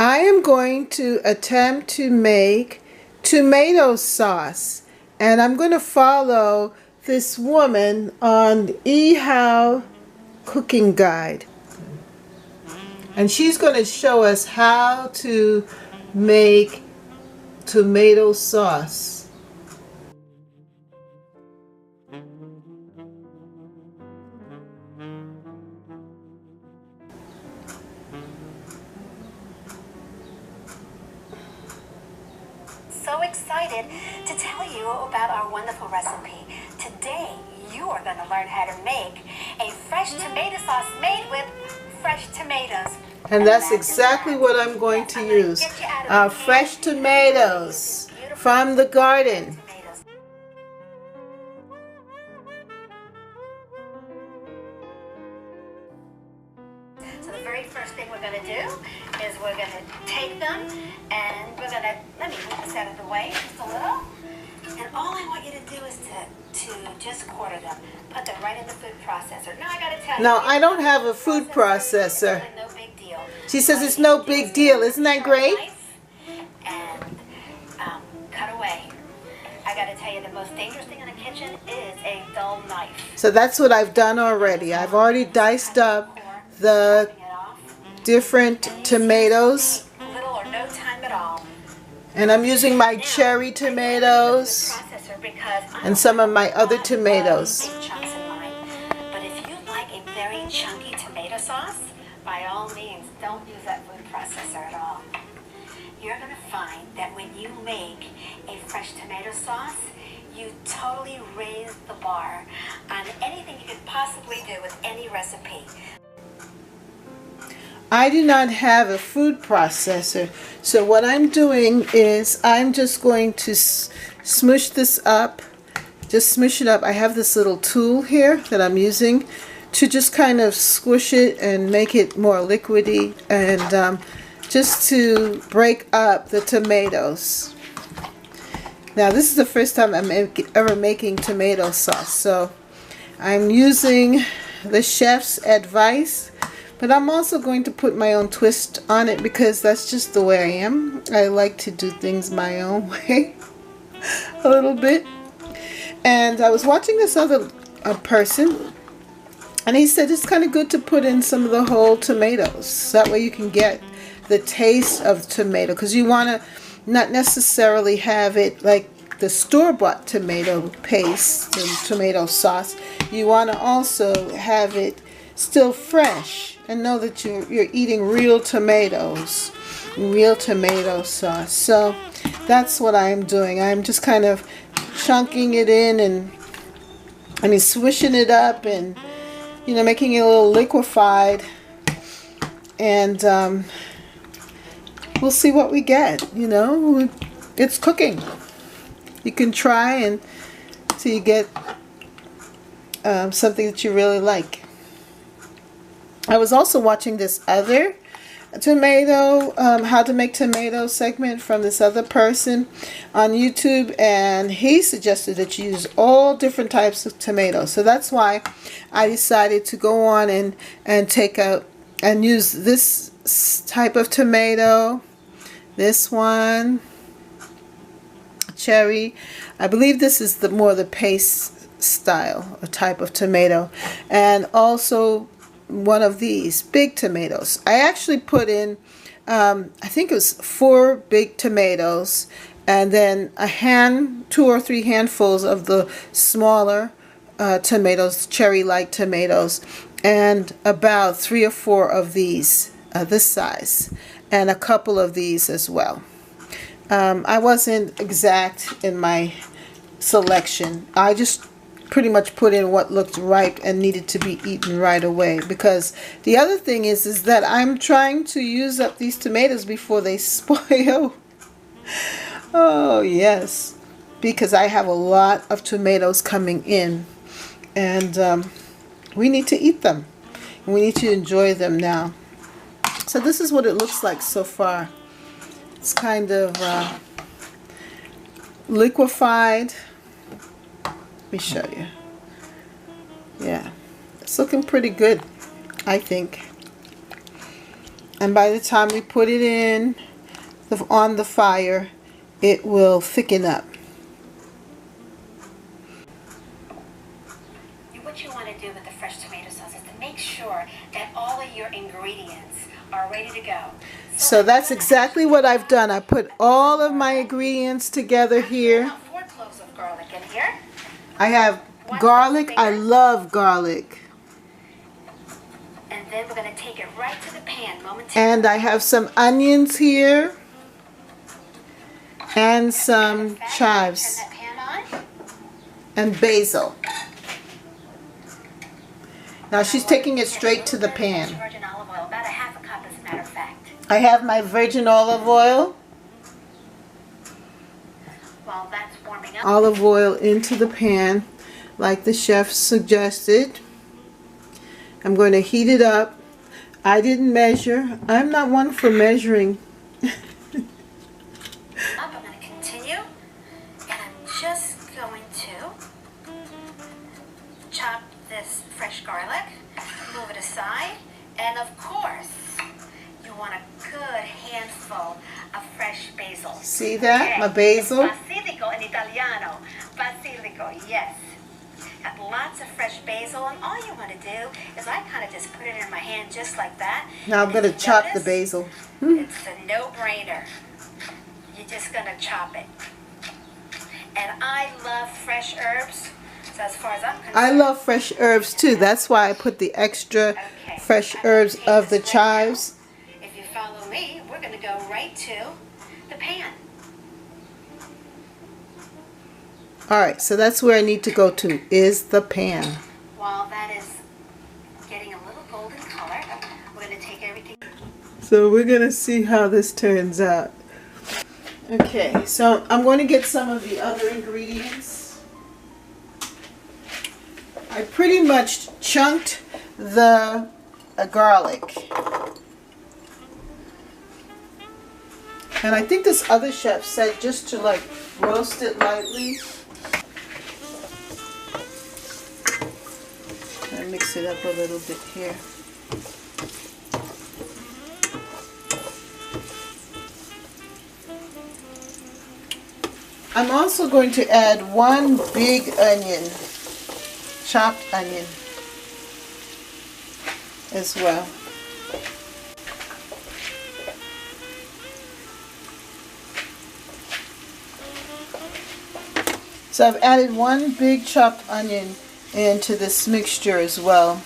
I am going to attempt to make tomato sauce, and I'm going to follow this woman on eHow cooking guide, and she's going to show us how to make tomato sauce. So excited to tell you about our wonderful recipe. Today, you are going to learn how to make a fresh tomato sauce made with fresh tomatoes. And that's exactly what I'm going to use. Fresh tomatoes from the garden. So the very first thing we're going to do is we're going to take them and we're going to, let me move this out of the way just a little. And all I want you to do is to just quarter them. Put them right in the food processor. Now I got to tell you. No, I don't have a food processor. No big deal. She says it's no big deal. Isn't that great? And cut away. I got to tell you, the most dangerous thing in the kitchen is a dull knife. So that's what I've done already. I've already diced up the different tomatoes. Little or no time at all. And I'm using my cherry tomatoes and some of my other tomatoes. But if you like a very chunky tomato sauce, by all means, don't use that food processor at all. You're going to find that when you make a fresh tomato sauce, you totally raise the bar on anything you could possibly do with any recipe. I do not have a food processor, so what I'm doing is I'm just going to smush this up, just smush it up. I have this little tool here that I'm using to just kind of squish it and make it more liquidy, and just to break up the tomatoes. Now this is the first time I'm ever making tomato sauce, so I'm using the chef's advice. But I'm also going to put my own twist on it because that's just the way I am. I like to do things my own way a little bit. And I was watching this other person, and he said it's kind of good to put in some of the whole tomatoes. That way you can get the taste of tomato, because you want to not necessarily have it like the store-bought tomato paste and tomato sauce. You want to also have it still fresh and know that you're eating real tomatoes, real tomato sauce. So that's what I'm doing. I'm just kind of chunking it in, and swishing it up, and making it a little liquefied, and we'll see what we get. It's cooking. You can try and see you get something that you really like. I was also watching this other tomato, how to make tomato segment from this other person on YouTube, and he suggested that you use all different types of tomatoes. So that's why I decided to go on and take out and use this type of tomato, this one, cherry. I believe this is more the paste style or type of tomato, and also one of these big tomatoes. I actually put in I think it was 4 big tomatoes, and then 2 or 3 handfuls of the smaller tomatoes, cherry-like tomatoes, and about 3 or 4 of these this size, and a couple of these as well. I wasn't exact in my selection. I just pretty much put in what looked ripe and needed to be eaten right away, because the other thing is that I'm trying to use up these tomatoes before they spoil. Oh yes, because I have a lot of tomatoes coming in, and we need to eat them. We need to enjoy them now. So this is what it looks like so far. It's kind of liquefied. Let me show you. Yeah, it's looking pretty good, I think. And by the time we put it in on the fire, it will thicken up. What you want to do with the fresh tomato sauce is to make sure that all of your ingredients are ready to go. So that's exactly what I've done. I put all of my ingredients together here. 4 cloves of garlic in here. I have garlic. I love garlic. And then we're going to take it right to the pan momentarily. And I have some onions here. And some chives. Turn that pan on. And basil. Now she's taking it straight to the pan. Virgin olive oil, about a half a cup as a matter of fact. I have my virgin olive oil. While that's warming up. Olive oil into the pan like the chef suggested. I'm going to heat it up. I didn't measure. I'm not one for measuring. I'm going to continue, and I'm just going to chop this fresh garlic, move it aside, and of course, you want a good handful of fresh basil. See that? Okay. My basil. Basilico in Italiano. Basilico, yes. Got lots of fresh basil, and all you want to do is I kind of just put it in my hand just like that. Now I'm going to chop the basil. It's a no-brainer. You're just going to chop it. And I love fresh herbs. So as far as I'm concerned, I love fresh herbs too. That's why I put the extra fresh herbs of the chives. If you follow me, we're going to go right to the pan. Alright, so that's where I need to go to, is the pan. While that is getting a little golden color, we're going to take everything. So we're going to see how this turns out. Okay, so I'm going to get some of the other ingredients. I pretty much chunked the garlic. And I think this other chef said just to like roast it lightly. And mix it up a little bit here. I'm also going to add one big onion, chopped onion as well. So I've added one big chopped onion into this mixture as well.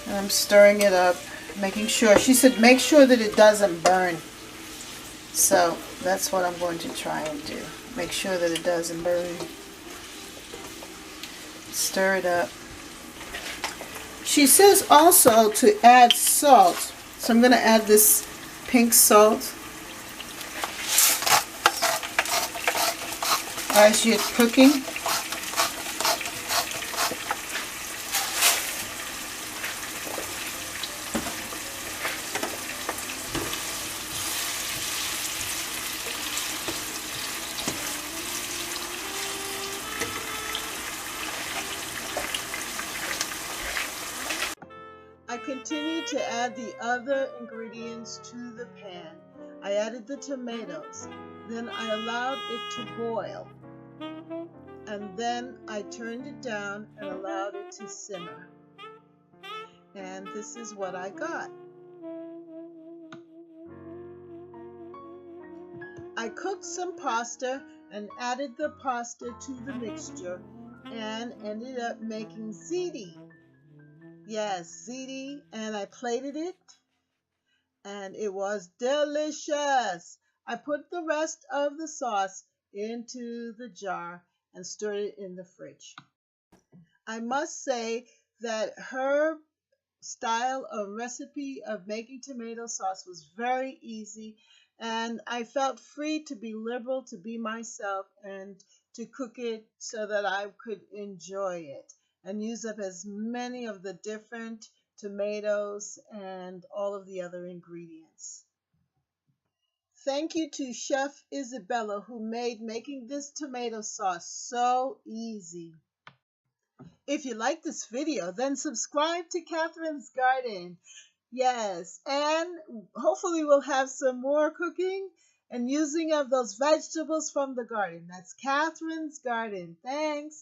And I'm stirring it up, making sure. She said make sure that it doesn't burn. So that's what I'm going to try and do. Make sure that it doesn't burn. Stir it up. She says also to add salt. So I'm going to add this pink salt as you're cooking. I continue to add the other ingredients to the pan. I added the tomatoes, then I allowed it to boil, and then I turned it down and allowed it to simmer. And this is what I got. I cooked some pasta and added the pasta to the mixture and ended up making ziti. Yes, ziti, and I plated it, and it was delicious. I put the rest of the sauce into the jar and stirred it in the fridge. I must say that her style of recipe of making tomato sauce was very easy, and I felt free to be liberal, to be myself, and to cook it so that I could enjoy it and use up as many of the different tomatoes and all of the other ingredients. Thank you to Chef Isabella, who made making this tomato sauce so easy. If you like this video, then subscribe to Catherine's Garden. Yes, and hopefully we'll have some more cooking and using of those vegetables from the garden. That's Catherine's garden. Thanks.